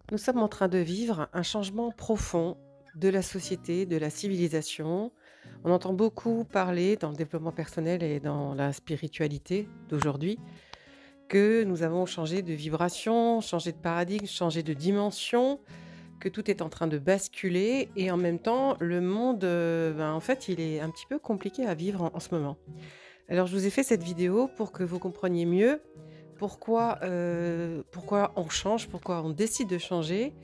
Nous sommes en train de vivre un changement profond de la société, de la civilisation. On entend beaucoup parler dans le développement personnel et dans la spiritualité d'aujourd'hui que nous avons changé de vibration, changé de paradigme, changé de dimension, que tout est en train de basculer et en même temps le monde, en fait, il est un petit peu compliqué à vivre en ce moment. Alors je vous ai fait cette vidéo pour que vous compreniez mieux pourquoi on change, pourquoi on décide de changer.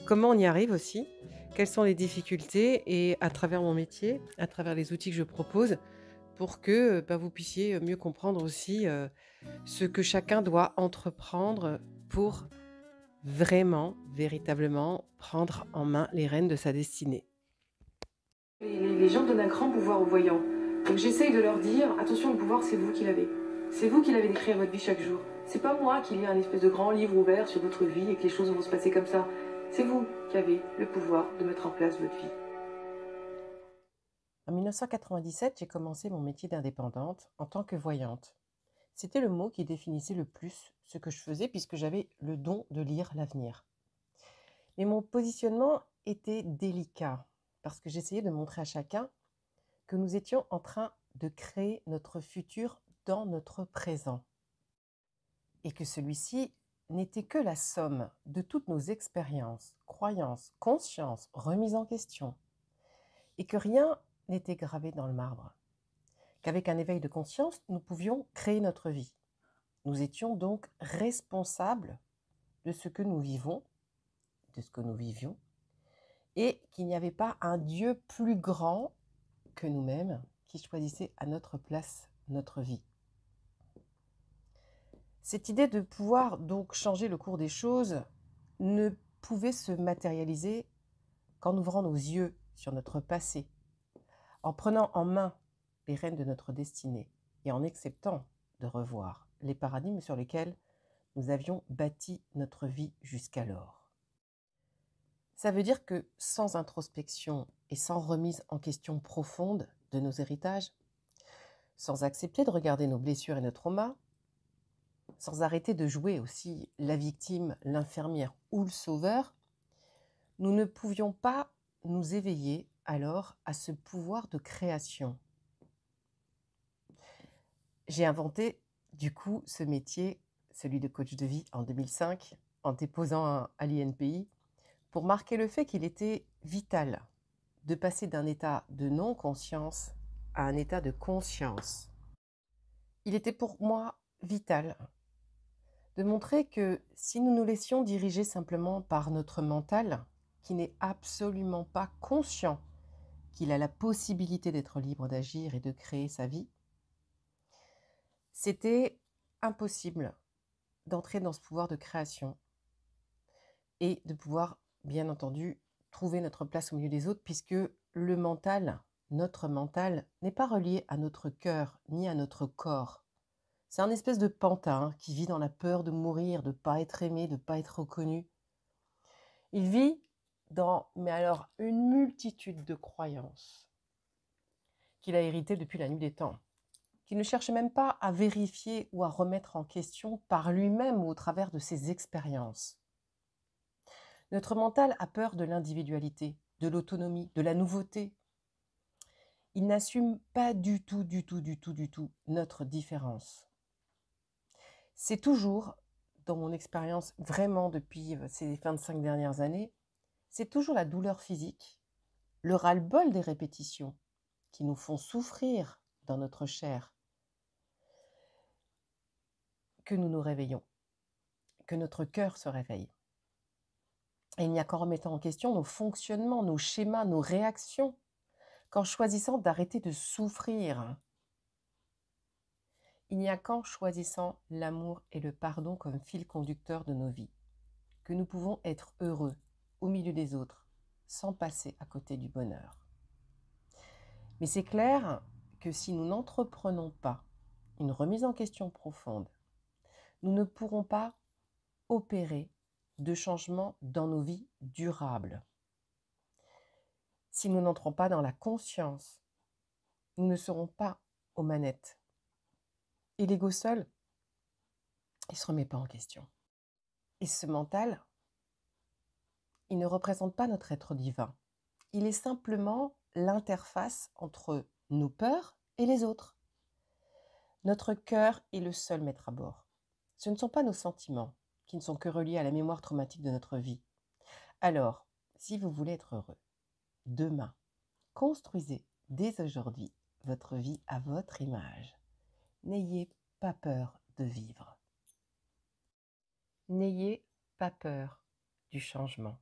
Comment on y arrive aussi? Quelles sont les difficultés? Et à travers mon métier, à travers les outils que je propose, pour que, vous puissiez, mieux comprendre aussi, ce que chacun doit entreprendre pour vraiment, véritablement prendre en main les rênes de sa destinée. Les gens donnent un grand pouvoir aux voyants. Donc j'essaye de leur dire, attention, le pouvoir, c'est vous qui l'avez. C'est vous qui l'avez d'écrire votre vie chaque jour. C'est pas moi qui lis un espèce de grand livre ouvert sur votre vie et que les choses vont se passer comme ça. C'est vous qui avez le pouvoir de mettre en place votre vie. En 1997, j'ai commencé mon métier d'indépendante en tant que voyante. C'était le mot qui définissait le plus ce que je faisais puisque j'avais le don de lire l'avenir. Mais mon positionnement était délicat parce que j'essayais de montrer à chacun que nous étions en train de créer notre futur dans notre présent et que celui-ci n'était que la somme de toutes nos expériences, croyances, consciences, remises en question et que rien n'était gravé dans le marbre, qu'avec un éveil de conscience, nous pouvions créer notre vie. Nous étions donc responsables de ce que nous vivons, de ce que nous vivions, et qu'il n'y avait pas un Dieu plus grand que nous-mêmes qui choisissait à notre place notre vie. Cette idée de pouvoir donc changer le cours des choses ne pouvait se matérialiser qu'en ouvrant nos yeux sur notre passé, en prenant en main les rênes de notre destinée et en acceptant de revoir les paradigmes sur lesquels nous avions bâti notre vie jusqu'alors. Ça veut dire que sans introspection et sans remise en question profonde de nos héritages, sans accepter de regarder nos blessures et nos traumas, sans arrêter de jouer aussi la victime, l'infirmière ou le sauveur, nous ne pouvions pas nous éveiller alors à ce pouvoir de création. J'ai inventé du coup ce métier, celui de coach de vie en 2005, en déposant à l'INPI, pour marquer le fait qu'il était vital de passer d'un état de non-conscience à un état de conscience. Il était pour moi vital de montrer que si nous nous laissions diriger simplement par notre mental, qui n'est absolument pas conscient qu'il a la possibilité d'être libre d'agir et de créer sa vie, c'était impossible d'entrer dans ce pouvoir de création et de pouvoir, bien entendu, trouver notre place au milieu des autres, puisque le mental, notre mental, n'est pas relié à notre cœur ni à notre corps. C'est un espèce de pantin qui vit dans la peur de mourir, de ne pas être aimé, de ne pas être reconnu. Il vit dans, mais alors, une multitude de croyances qu'il a héritées depuis la nuit des temps, qu'il ne cherche même pas à vérifier ou à remettre en question par lui-même ou au travers de ses expériences. Notre mental a peur de l'individualité, de l'autonomie, de la nouveauté. Il n'assume pas du tout notre différence. C'est toujours, dans mon expérience vraiment depuis ces 25 dernières années, c'est toujours la douleur physique, le ras-le-bol des répétitions qui nous font souffrir dans notre chair, que nous nous réveillons, que notre cœur se réveille. Et il n'y a qu'en remettant en question nos fonctionnements, nos schémas, nos réactions, qu'en choisissant d'arrêter de souffrir. Il n'y a qu'en choisissant l'amour et le pardon comme fil conducteur de nos vies, que nous pouvons être heureux au milieu des autres, sans passer à côté du bonheur. Mais c'est clair que si nous n'entreprenons pas une remise en question profonde, nous ne pourrons pas opérer de changements dans nos vies durables. Si nous n'entrons pas dans la conscience, nous ne serons pas aux manettes. Et l'ego seul, il ne se remet pas en question. Et ce mental, il ne représente pas notre être divin. Il est simplement l'interface entre nos peurs et les autres. Notre cœur est le seul maître à bord. Ce ne sont pas nos sentiments, qui ne sont que reliés à la mémoire traumatique de notre vie. Alors, si vous voulez être heureux, demain, construisez dès aujourd'hui votre vie à votre image. N'ayez pas peur de vivre. N'ayez pas peur du changement.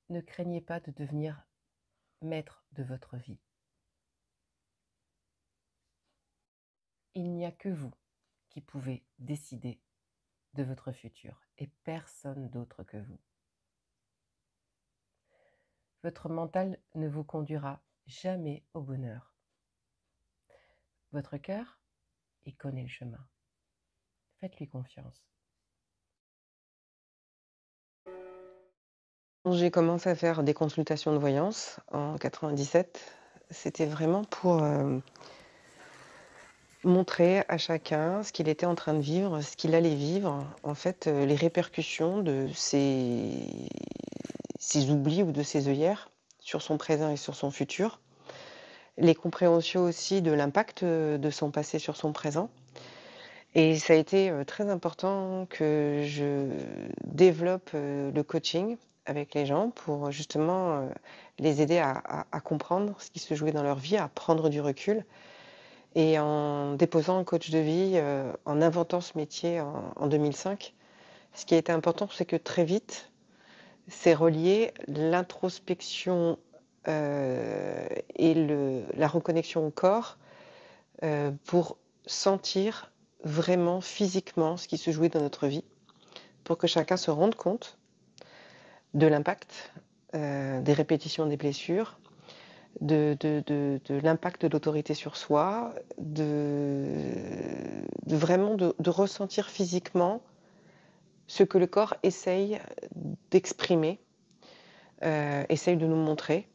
Ne craignez pas de devenir maître de votre vie. Il n'y a que vous qui pouvez décider de votre futur et personne d'autre que vous. Votre mental ne vous conduira jamais au bonheur. Votre cœur, il connaît le chemin. Faites-lui confiance. J'ai commencé à faire des consultations de voyance en 97. C'était vraiment pour montrer à chacun ce qu'il était en train de vivre, ce qu'il allait vivre, en fait, les répercussions de ses oublis ou de ses œillères sur son présent et sur son futur. Les compréhensions aussi de l'impact de son passé sur son présent. Et ça a été très important que je développe le coaching avec les gens pour justement les aider à comprendre ce qui se jouait dans leur vie, à prendre du recul. Et en déposant un coach de vie, en inventant ce métier en 2005, ce qui a été important, c'est que très vite, c'est relié l'introspection et la reconnexion au corps pour sentir vraiment physiquement ce qui se jouait dans notre vie, pour que chacun se rende compte de l'impact des répétitions des blessures, de l'impact de l'autorité sur soi, vraiment de ressentir physiquement ce que le corps essaye d'exprimer, essaye de nous montrer,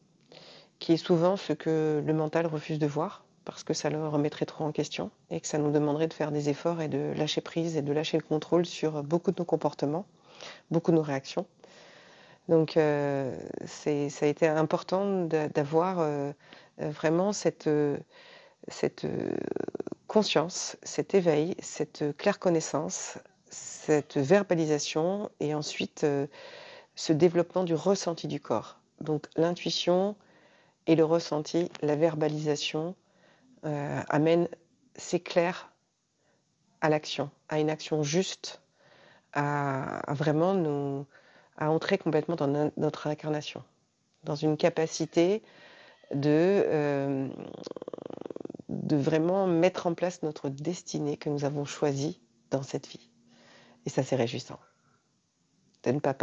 qui est souvent ce que le mental refuse de voir, parce que ça le remettrait trop en question et que ça nous demanderait de faire des efforts et de lâcher prise et de lâcher le contrôle sur beaucoup de nos comportements, beaucoup de nos réactions. Donc ça a été important d'avoir vraiment cette conscience, cet éveil, cette claire connaissance, cette verbalisation et ensuite ce développement du ressenti du corps. Donc l'intuition et le ressenti, la verbalisation amènent, c'est clair, à l'action, à une action juste, à vraiment à entrer complètement dans notre incarnation, dans une capacité de vraiment mettre en place notre destinée que nous avons choisie dans cette vie. Et ça, c'est réjouissant, de ne pas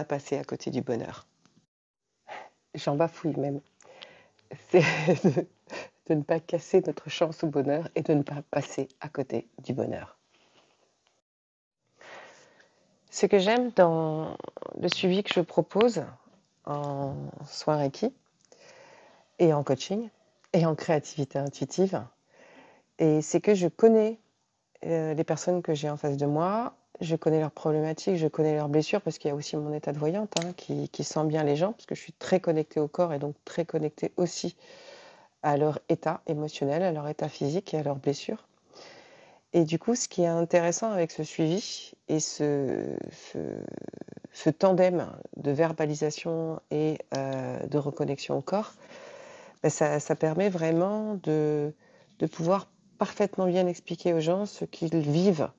passer à côté du bonheur. J'en bafouille même. C'est de ne pas casser notre chance au bonheur et de ne pas passer à côté du bonheur. Ce que j'aime dans le suivi que je propose en soins Reiki et en coaching et en créativité intuitive, c'est que je connais les personnes que j'ai en face de moi, je connais leurs problématiques, je connais leurs blessures, parce qu'il y a aussi mon état de voyante qui sent bien les gens, parce que je suis très connectée au corps et donc très connectée aussi à leur état émotionnel, à leur état physique et à leurs blessures. Et du coup, ce qui est intéressant avec ce suivi et ce tandem de verbalisation et de reconnexion au corps, ça permet vraiment de pouvoir parfaitement bien expliquer aux gens ce qu'ils vivent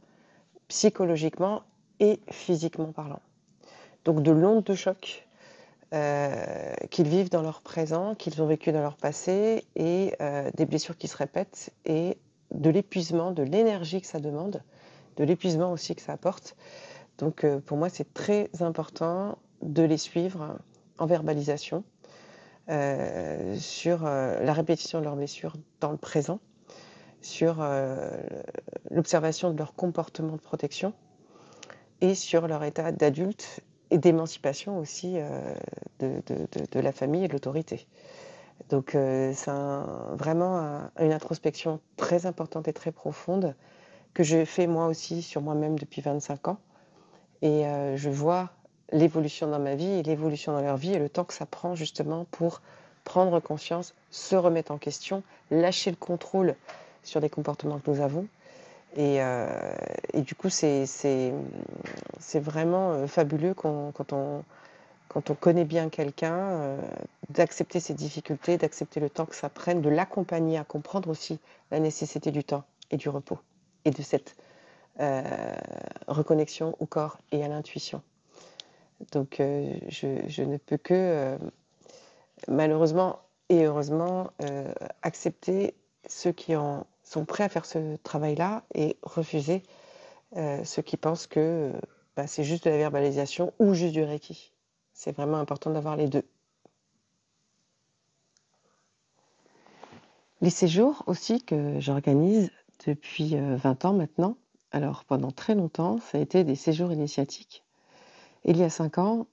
psychologiquement et physiquement parlant. Donc de l'onde de choc qu'ils vivent dans leur présent, qu'ils ont vécu dans leur passé, et des blessures qui se répètent, et de l'épuisement, de l'énergie que ça demande, de l'épuisement aussi que ça apporte. Donc pour moi, c'est très important de les suivre en verbalisation sur la répétition de leurs blessures dans le présent, sur l'observation de leur comportement de protection et sur leur état d'adulte et d'émancipation aussi de la famille et de l'autorité. Donc c'est vraiment une introspection très importante et très profonde que je fais moi aussi sur moi-même depuis 25 ans et je vois l'évolution dans ma vie et l'évolution dans leur vie et le temps que ça prend justement pour prendre conscience, se remettre en question, lâcher le contrôle sur les comportements que nous avons et du coup c'est vraiment, fabuleux quand on connaît bien quelqu'un, d'accepter ses difficultés, d'accepter le temps que ça prenne, de l'accompagner à comprendre aussi la nécessité du temps et du repos et de cette, heu, reconnexion au corps et à l'intuition. Donc je ne peux que, malheureusement et heureusement, accepter ceux qui sont prêts à faire ce travail-là et refuser, ceux qui pensent que, bah, c'est juste de la verbalisation ou juste du reiki. C'est vraiment important d'avoir les 2. Les séjours aussi que j'organise depuis, 20 ans maintenant. Alors pendant très longtemps, ça a été des séjours initiatiques. Et il y a 5 ans,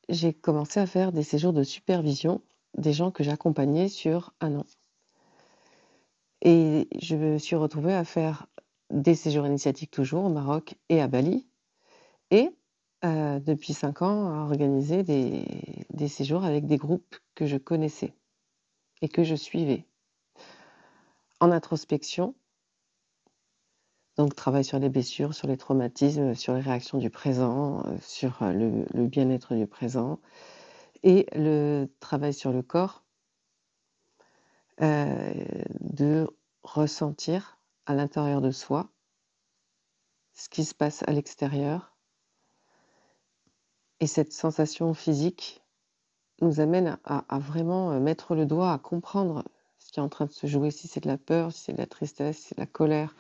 j'ai commencé à faire des séjours de supervision, des gens que j'accompagnais sur 1 an. Et je me suis retrouvée à faire des séjours initiatiques toujours au Maroc et à Bali et depuis 5 ans à organiser des séjours avec des groupes que je connaissais et que je suivais. En introspection, donc travail sur les blessures, sur les traumatismes, sur les réactions du présent, sur, le bien-être du présent et le travail sur le corps, de ressentir à l'intérieur de soi ce qui se passe à l'extérieur et cette sensation physique nous amène à vraiment, mettre le doigt, à comprendre ce qui est en train de se jouer, si c'est de la peur, si c'est de la tristesse, si c'est de la colère,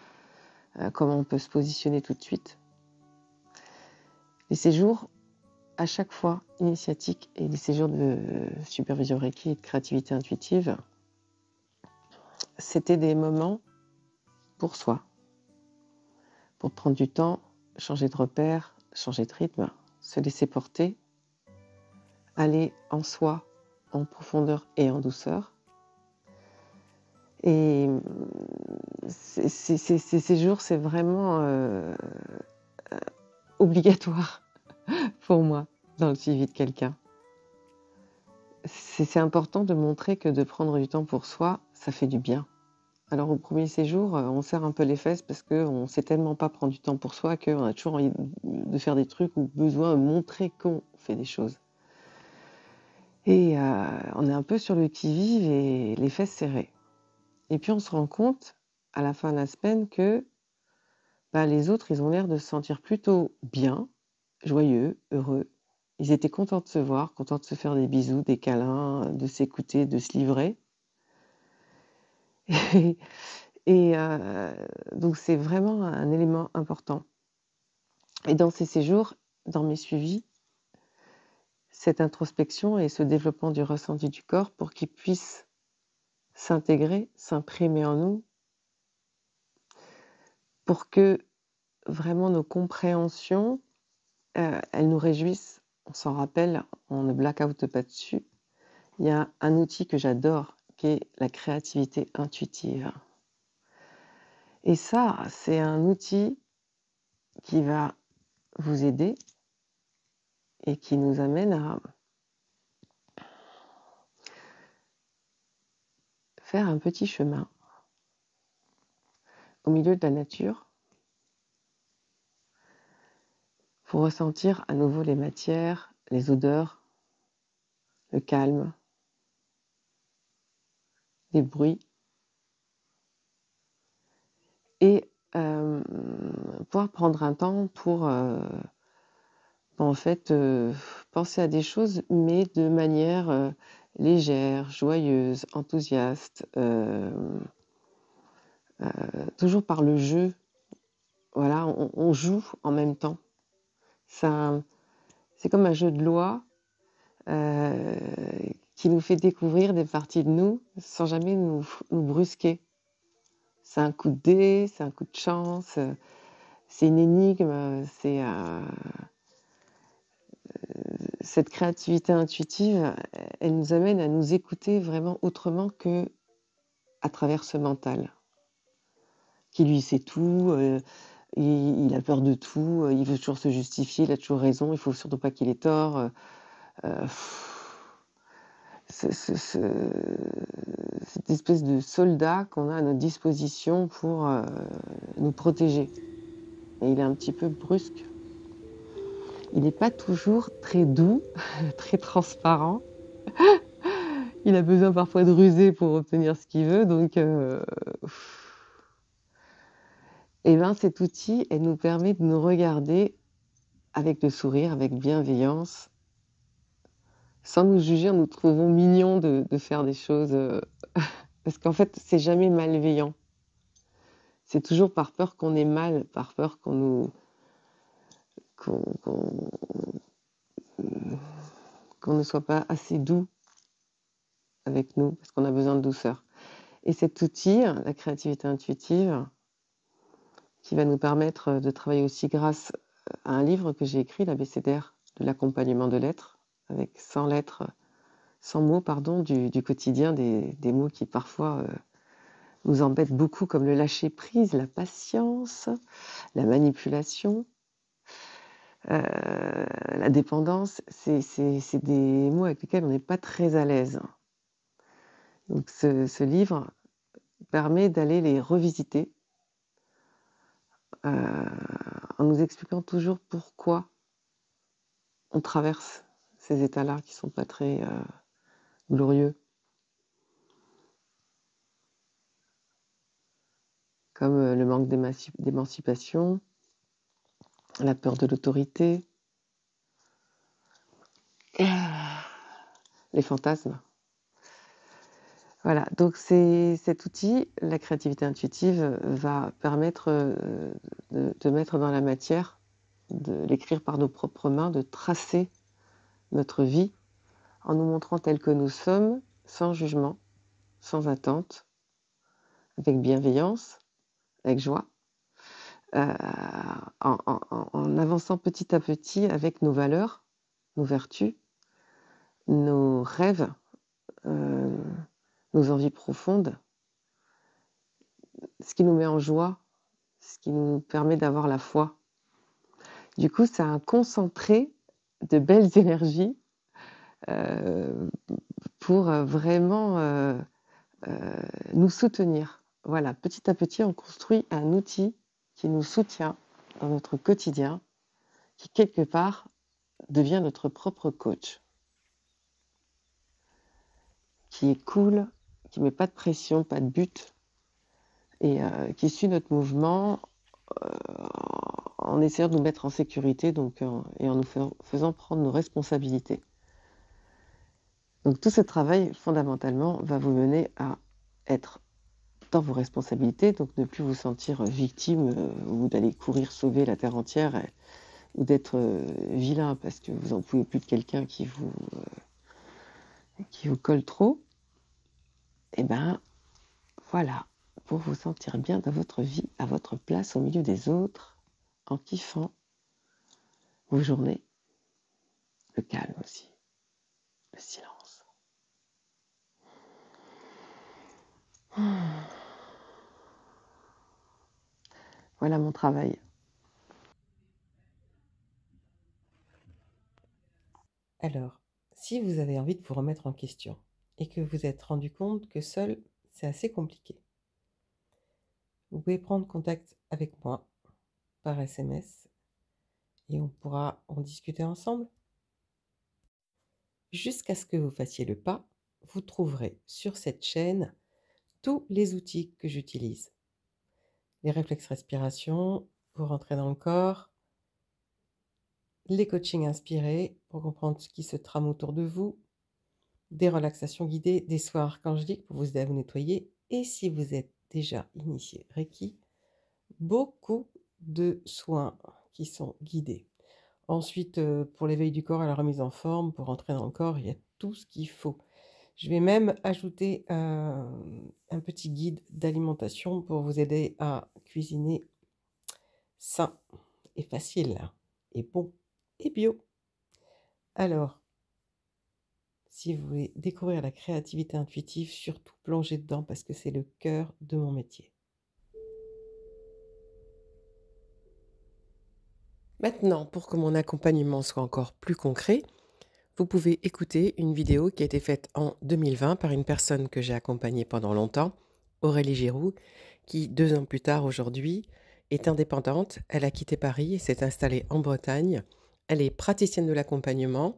comment on peut se positionner tout de suite. Les séjours, à chaque fois initiatiques et les séjours de supervision Reiki et de créativité intuitive, c'était des moments pour soi, pour prendre du temps, changer de repère, changer de rythme, se laisser porter, aller en soi, en profondeur et en douceur. Et ces séjours, c'est vraiment obligatoire pour moi dans le suivi de quelqu'un. C'est important de montrer que de prendre du temps pour soi, ça fait du bien. Alors au premier séjour, on serre un peu les fesses parce qu'on ne sait tellement pas prendre du temps pour soi qu'on a toujours envie de faire des trucs ou besoin de montrer qu'on fait des choses. Et on est un peu sur le qui-vive et les fesses serrées. Et puis on se rend compte, à la fin de la semaine, que, bah, les autres, ils ont l'air de se sentir plutôt bien, joyeux, heureux. Ils étaient contents de se voir, contents de se faire des bisous, des câlins, de s'écouter, de se livrer. Et donc c'est vraiment un élément important. Et dans ces séjours, dans mes suivis, cette introspection et ce développement du ressenti du corps pour qu'il puisse s'intégrer, s'imprimer en nous, pour que vraiment nos compréhensions, elles nous réjouissent. On s'en rappelle, on ne blackoute pas dessus. Il y a un outil que j'adore qui est la créativité intuitive. Et ça, c'est un outil qui va vous aider et qui nous amène à faire un petit chemin au milieu de la nature pour ressentir à nouveau les matières, les odeurs, le calme, les bruits et pouvoir prendre un temps pour, en fait, penser à des choses mais de manière, légère, joyeuse, enthousiaste, toujours par le jeu. Voilà, on joue en même temps. Ça c'est comme un jeu de loi, heu, qui nous fait découvrir des parties de nous sans jamais nous brusquer. C'est un coup de dé, c'est un coup de chance, c'est une énigme, c'est, cette créativité intuitive, elle nous amène à nous écouter vraiment autrement qu'à travers ce mental qui lui sait tout, il a peur de tout, il veut toujours se justifier, il a toujours raison, il faut surtout pas qu'il ait tort, heu, cette espèce de soldat qu'on a à notre disposition pour, nous protéger et il est un petit peu brusque. Il n'est pas toujours très doux, très transparent. Il a besoin parfois de ruser pour obtenir ce qu'il veut donc et ben, cet outil, elle nous permet de nous regarder avec le sourire, avec bienveillance, sans nous juger, en nous trouvant mignons de faire des choses, parce qu'en fait, c'est jamais malveillant. C'est toujours par peur qu'on ait mal, par peur qu'on qu'on ne soit pas assez doux avec nous, parce qu'on a besoin de douceur. Et cet outil, la créativité intuitive, qui va nous permettre, de travailler aussi grâce, à un livre que j'ai écrit, l'abécédaire de l'accompagnement de lettres, avec 100 lettres, 100 mots pardon, du quotidien, des mots qui parfois, nous embêtent beaucoup comme le lâcher prise, la patience, la manipulation, la dépendance. C'est des mots avec lesquels on n'est pas très à l'aise. Donc ce livre permet d'aller les revisiter, en nous expliquant toujours pourquoi on traverse ces états-là qui sont pas très, glorieux. Comme, le manque d'émancipation, la peur de l'autorité, les fantasmes. Voilà, donc cet outil, la créativité intuitive, va permettre, de mettre dans la matière, de l'écrire par nos propres mains, de tracer notre vie en nous montrant tels que nous sommes, sans jugement, sans attente, avec bienveillance, avec joie, en avançant petit à petit avec nos valeurs, nos vertus, nos rêves, heu, nos envies profondes, ce qui nous met en joie, ce qui nous permet d'avoir la foi. Du coup, c'est un concentré de belles énergies, heu, pour, vraiment, nous soutenir. Voilà, petit à petit, on construit un outil qui nous soutient dans notre quotidien, qui quelque part devient notre propre coach. Qui est cool, qui met pas de pression, pas de but et qui suit notre mouvement, heu, en essayant de nous mettre en sécurité donc et en nous faisant prendre nos responsabilités. Donc tout ce travail fondamentalement va vous mener à être dans vos responsabilités, donc ne plus vous sentir victime, ou d'aller courir sauver la terre entière ou d'être, vilain parce que vous en pouvez plus de quelqu'un qui vous colle trop. Et ben, voilà, pour vous sentir bien dans votre vie, à votre place au milieu des autres, en kiffant vos journées, le calme aussi, le silence. Voilà mon travail. Alors, si vous avez envie de vous remettre en question et que vous êtes rendu compte que seul, c'est assez compliqué, vous pouvez prendre contact avec moi par SMS et on pourra en discuter ensemble. Jusqu'à ce que vous fassiez le pas, vous trouverez sur cette chaîne tous les outils que j'utilise. Les réflexes respiration pour rentrer dans le corps, les coachings inspirés pour comprendre ce qui se trame autour de vous, des relaxations guidées des soirs quand je dis pour vous aider à vous nettoyer et si vous êtes déjà initié Reiki, beaucoup de soins qui sont guidés. Ensuite, pour l'éveil du corps et la remise en forme, pour rentrer dans le corps, il y a tout ce qu'il faut. Je vais même ajouter un petit guide d'alimentation pour vous aider à cuisiner sain et facile et bon et bio. Alors, si vous voulez découvrir la créativité intuitive, surtout plongez dedans parce que c'est le cœur de mon métier. Maintenant, pour que mon accompagnement soit encore plus concret, vous pouvez écouter une vidéo qui a été faite en 2020 par une personne que j'ai accompagnée pendant longtemps, Aurélie Giroux, qui 2 ans plus tard aujourd'hui est indépendante. Elle a quitté Paris et s'est installée en Bretagne. Elle est praticienne de l'accompagnement.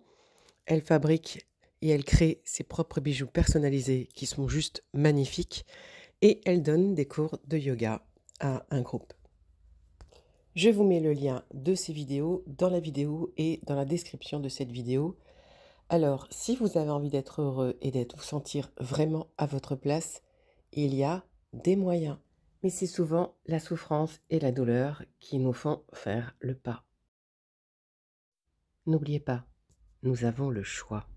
Elle fabrique et elle crée ses propres bijoux personnalisés qui sont juste magnifiques et elle donne des cours de yoga à un groupe. Je vous mets le lien de ces vidéos dans la vidéo et dans la description de cette vidéo. Alors, si vous avez envie d'être heureux et d'être vous sentir vraiment à votre place, il y a des moyens. Mais c'est souvent la souffrance et la douleur qui nous font faire le pas. N'oubliez pas, nous avons le choix.